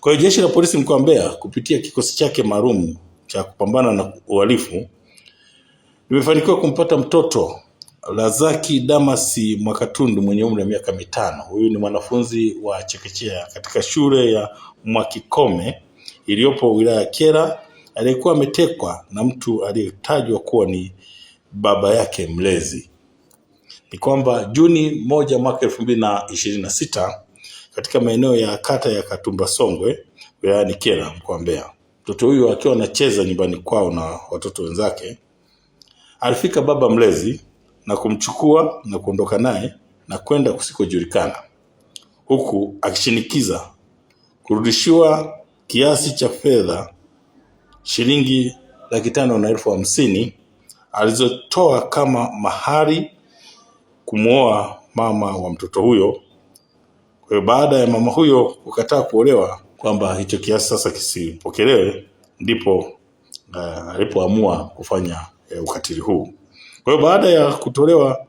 Kwa hiyo Jeshi la Polisi mkoa wa Mbeya kupitia kikosi chake maalum cha kupambana na uhalifu limefanikiwa kumpata mtoto Lazaki Damasi Mwakatundu mwenye umri wa miaka 5. Huyu ni mwanafunzi wa chekechea katika shule ya Mwakikome iliyopo wilaya ya Kyela, aliyekuwa ametekwa na mtu aliyetajwa kuwa ni baba yake mlezi. Ni kwamba Juni 1 mwaka 2026 katika maeneo ya kata ya Katumba Songwe wilayani Kyela mkoa wa Mbeya, mtoto huyu akiwa anacheza nyumbani kwao na watoto wenzake, alifika baba mlezi na kumchukua na kuondoka naye na kwenda kusikojulikana, huku akishinikiza kurudishiwa kiasi cha fedha shilingi 550,000 alizotoa kama mahari kumwoa mama wa mtoto huyo. Kwa hiyo baada ya mama huyo kukataa kuolewa kwamba hicho kiasi sasa kisipokelewe, ndipo alipoamua kufanya ukatili huu. Kwa hiyo baada ya kutolewa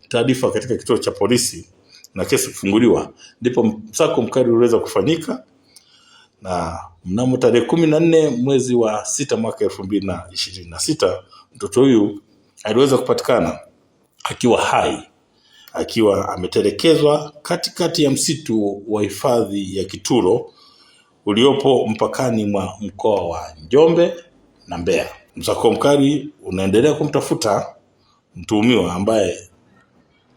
taarifa katika kituo cha polisi na kesi kufunguliwa, ndipo msako mkali uliweza kufanyika, na mnamo tarehe 14 mwezi wa 6 mwaka 2026 mtoto huyu aliweza kupatikana akiwa hai, akiwa ametelekezwa katikati ya msitu wa hifadhi ya Kitulo uliopo mpakani mwa mkoa wa Njombe na Mbeya. Msako mkali unaendelea kumtafuta mtuhumiwa ambaye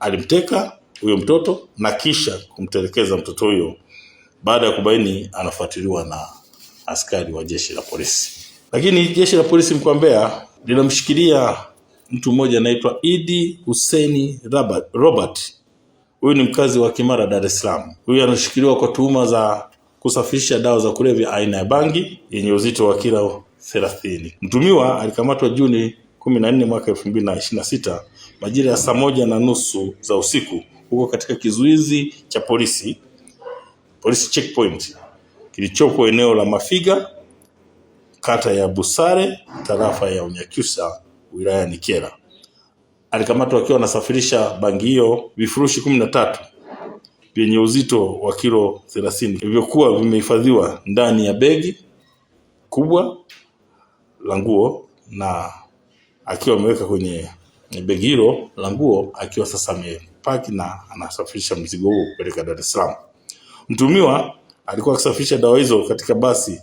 alimteka huyo mtoto na kisha kumtelekeza mtoto huyo, baada ya kubaini anafuatiliwa na askari wa Jeshi la Polisi. Lakini Jeshi la Polisi mkoa wa Mbeya linamshikilia mtu mmoja anaitwa Idi Hussein Robert. Huyu ni mkazi wa Kimara, Dar es Salaam. Huyu anashikiliwa kwa tuhuma za kusafirisha dawa za kulevya aina ya bangi yenye uzito wa kilo 30. Mtumiwa alikamatwa Juni 14 mwaka 2026 majira ya saa 1:30 za usiku huko katika kizuizi cha polisi checkpoint kilichopo eneo la Mafiga, kata ya Busare, tarafa ya Unyakyusa, wilayani Kyela. Alikamatwa akiwa anasafirisha bangi hiyo vifurushi 13 vyenye uzito wa kilo 30 vilivyokuwa vimehifadhiwa ndani ya begi kubwa la nguo, na akiwa ameweka kwenye begi hilo la nguo akiwa sasa amepaki na anasafirisha mzigo huo kupeleka Dar es Salaam. Mtumiwa alikuwa akisafirisha dawa hizo katika basi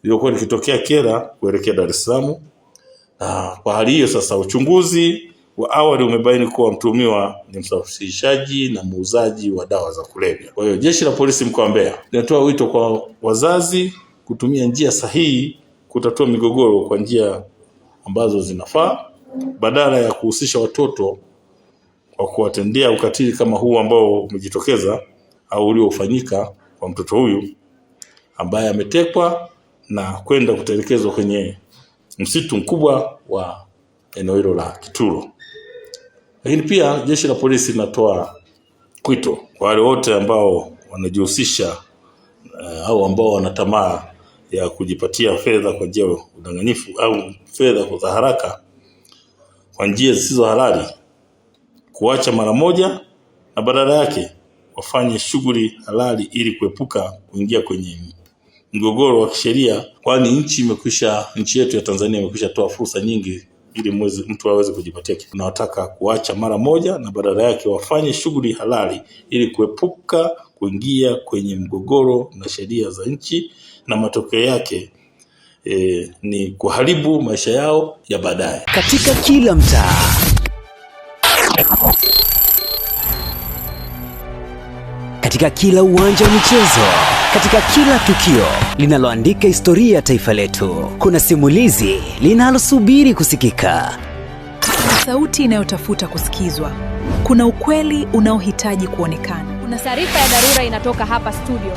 lililokuwa likitokea Kyela kuelekea Dar es Salaam. Kwa hali hiyo sasa, uchunguzi wa awali umebaini kuwa mtumiwa ni msafirishaji na muuzaji wa dawa za kulevya. Kwa hiyo Jeshi la Polisi mkoa wa Mbeya linatoa wito kwa wazazi kutumia njia sahihi kutatua migogoro kwa njia ambazo zinafaa, badala ya kuhusisha watoto kwa kuwatendea ukatili kama huu ambao umejitokeza au uliofanyika kwa mtoto huyu ambaye ametekwa na kwenda kutelekezwa kwenye msitu mkubwa wa eneo hilo la Kitulo. Lakini pia Jeshi la Polisi linatoa wito kwa wale wote ambao wanajihusisha au ambao wana tamaa ya kujipatia fedha kwa njia ya udanganyifu au fedha kwa haraka kwa njia zisizo halali, kuacha mara moja na badala yake wafanye shughuli halali ili kuepuka kuingia kwenye mgogoro wa kisheria, kwani nchi yetu ya Tanzania imekwisha toa fursa nyingi ili mtu aweze kujipatia kitu. Tunawataka kuacha mara moja na badala yake wafanye shughuli halali ili kuepuka kuingia kwenye mgogoro na sheria za nchi, na matokeo yake ni kuharibu maisha yao ya baadaye. Katika kila mtaa, katika kila uwanja wa michezo, katika kila tukio linaloandika historia ya taifa letu, kuna simulizi linalosubiri kusikika. Kuna sauti inayotafuta kusikizwa. Kuna ukweli unaohitaji kuonekana. Kuna taarifa ya dharura inatoka hapa studio.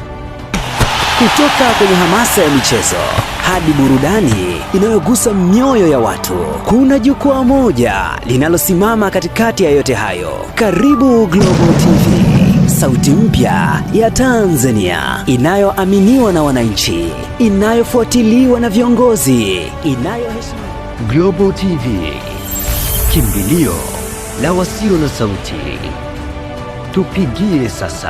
Kutoka kwenye hamasa ya michezo hadi burudani inayogusa mioyo ya watu, kuna jukwaa moja linalosimama katikati ya yote hayo. Karibu Global TV, sauti mpya ya Tanzania, inayoaminiwa na wananchi, inayofuatiliwa na viongozi, inayoheshimiwa. Global TV, kimbilio la wasio na sauti. Tupigie sasa.